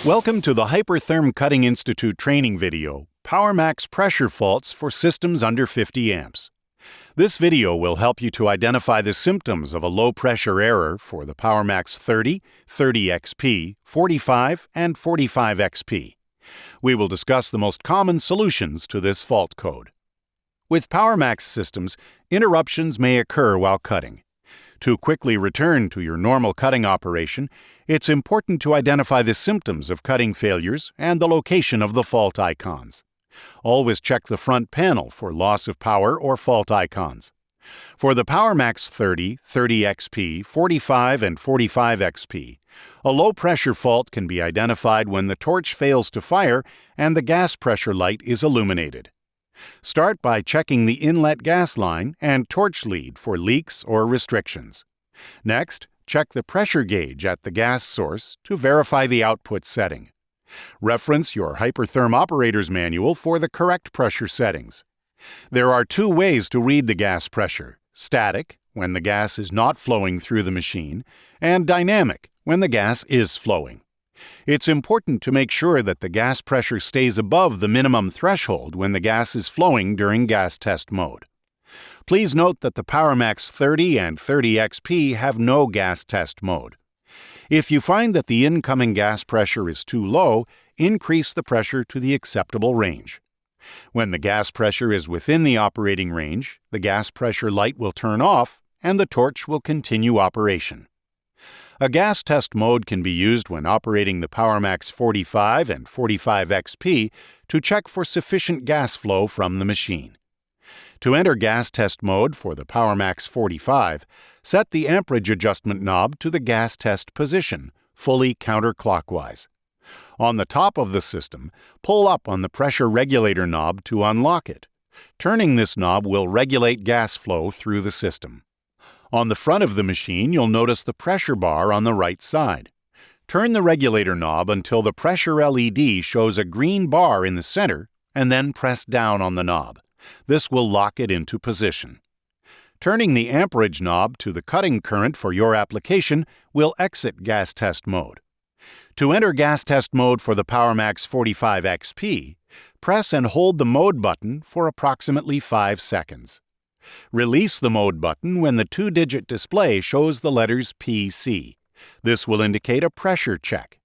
Welcome to the Hypertherm Cutting Institute training video, Powermax Pressure Faults for Systems Under 50 Amps. This video will help you to identify the symptoms of a low-pressure error for the Powermax 30, 30XP, 45, and 45XP. We will discuss the most common solutions to this fault code. With Powermax systems, interruptions may occur while cutting. To quickly return to your normal cutting operation, it's important to identify the symptoms of cutting failures and the location of the fault icons. Always check the front panel for loss of power or fault icons. For the Powermax 30, 30XP, 45, and 45XP, a low-pressure fault can be identified when the torch fails to fire and the gas pressure light is illuminated. Start by checking the inlet gas line and torch lead for leaks or restrictions. Next, check the pressure gauge at the gas source to verify the output setting. Reference your Hypertherm Operator's Manual for the correct pressure settings. There are two ways to read the gas pressure: static, when the gas is not flowing through the machine, and dynamic, when the gas is flowing. It's important to make sure that the gas pressure stays above the minimum threshold when the gas is flowing during gas test mode. Please note that the Powermax 30 and 30XP have no gas test mode. If you find that the incoming gas pressure is too low, increase the pressure to the acceptable range. When the gas pressure is within the operating range, the gas pressure light will turn off and the torch will continue operation. A gas test mode can be used when operating the Powermax 45 and 45XP to check for sufficient gas flow from the machine. To enter gas test mode for the Powermax 45, set the amperage adjustment knob to the gas test position, fully counterclockwise. On the top of the system, pull up on the pressure regulator knob to unlock it. Turning this knob will regulate gas flow through the system. On the front of the machine, you'll notice the pressure bar on the right side. Turn the regulator knob until the pressure LED shows a green bar in the center, and then press down on the knob. This will lock it into position. Turning the amperage knob to the cutting current for your application will exit gas test mode. To enter gas test mode for the Powermax 45XP, press and hold the mode button for approximately 5 seconds. Release the mode button when the 2-digit display shows the letters PC. This will indicate a pressure check.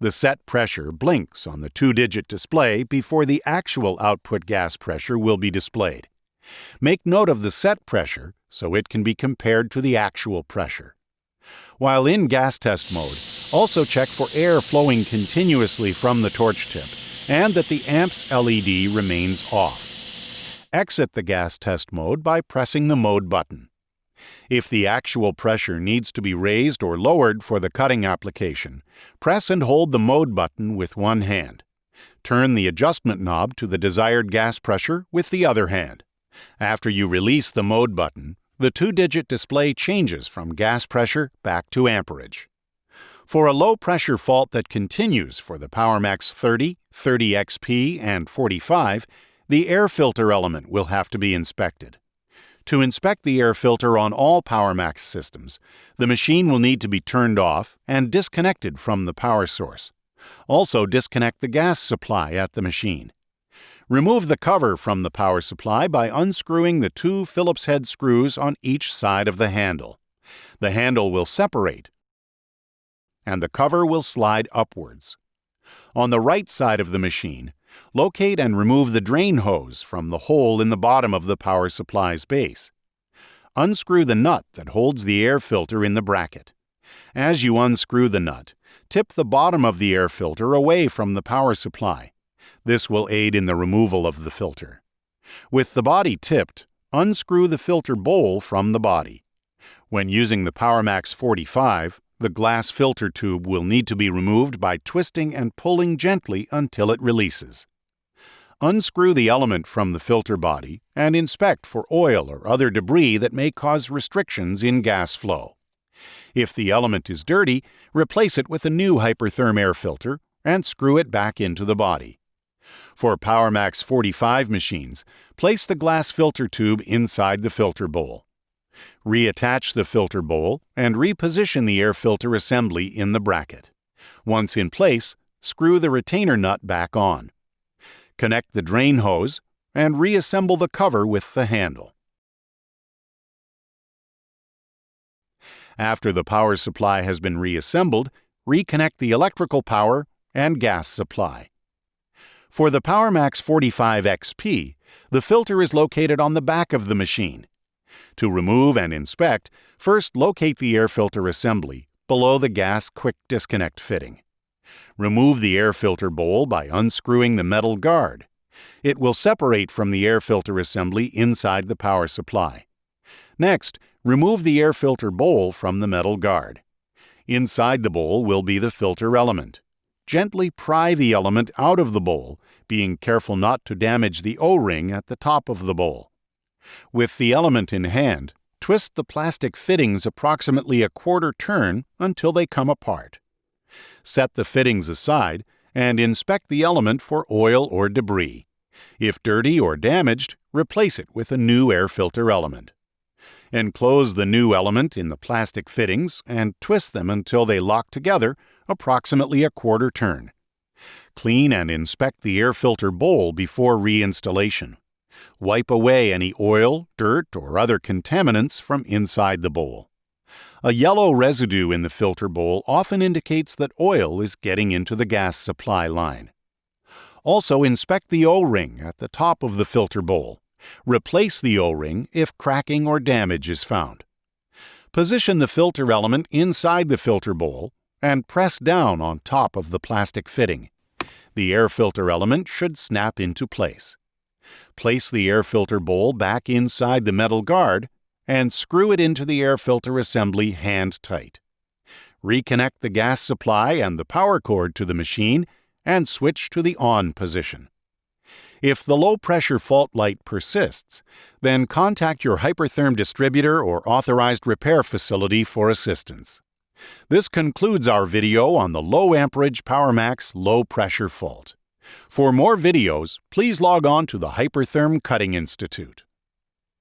The set pressure blinks on the 2-digit display before the actual output gas pressure will be displayed. Make note of the set pressure so it can be compared to the actual pressure. While in gas test mode, also check for air flowing continuously from the torch tip and that the AMPS LED remains off. Exit the gas test mode by pressing the mode button. If the actual pressure needs to be raised or lowered for the cutting application, press and hold the mode button with one hand. Turn the adjustment knob to the desired gas pressure with the other hand. After you release the mode button, the 2-digit display changes from gas pressure back to amperage. For a low-pressure fault that continues for the Powermax 30, 30XP, and 45, the air filter element will have to be inspected. To inspect the air filter on all Powermax systems, the machine will need to be turned off and disconnected from the power source. Also, disconnect the gas supply at the machine. Remove the cover from the power supply by unscrewing the 2 Phillips head screws on each side of the handle. The handle will separate, and the cover will slide upwards. On the right side of the machine, locate and remove the drain hose from the hole in the bottom of the power supply's base. Unscrew the nut that holds the air filter in the bracket. As you unscrew the nut, tip the bottom of the air filter away from the power supply. This will aid in the removal of the filter. With the body tipped, unscrew the filter bowl from the body. When using the Powermax 45, the glass filter tube will need to be removed by twisting and pulling gently until it releases. Unscrew the element from the filter body and inspect for oil or other debris that may cause restrictions in gas flow. If the element is dirty, replace it with a new Hypertherm air filter and screw it back into the body. For Powermax 45 machines, place the glass filter tube inside the filter bowl. Reattach the filter bowl and reposition the air filter assembly in the bracket. Once in place, screw the retainer nut back on. Connect the drain hose and reassemble the cover with the handle. After the power supply has been reassembled, reconnect the electrical power and gas supply. For the Powermax 45 XP, the filter is located on the back of the machine. To remove and inspect, first locate the air filter assembly below the gas quick disconnect fitting. Remove the air filter bowl by unscrewing the metal guard. It will separate from the air filter assembly inside the power supply. Next, remove the air filter bowl from the metal guard. Inside the bowl will be the filter element. Gently pry the element out of the bowl, being careful not to damage the O-ring at the top of the bowl. With the element in hand, twist the plastic fittings approximately a quarter turn until they come apart. Set the fittings aside and inspect the element for oil or debris. If dirty or damaged, replace it with a new air filter element. Enclose the new element in the plastic fittings and twist them until they lock together approximately a quarter turn. Clean and inspect the air filter bowl before reinstallation. Wipe away any oil, dirt, or other contaminants from inside the bowl. A yellow residue in the filter bowl often indicates that oil is getting into the gas supply line. Also inspect the O-ring at the top of the filter bowl. Replace the O-ring if cracking or damage is found. Position the filter element inside the filter bowl and press down on top of the plastic fitting. The air filter element should snap into place. Place the air filter bowl back inside the metal guard and screw it into the air filter assembly hand tight. Reconnect the gas supply and the power cord to the machine and switch to the on position. If the low-pressure fault light persists, then contact your Hypertherm distributor or authorized repair facility for assistance. This concludes our video on the low-amperage Powermax low-pressure fault. For more videos, please log on to the Hypertherm Cutting Institute.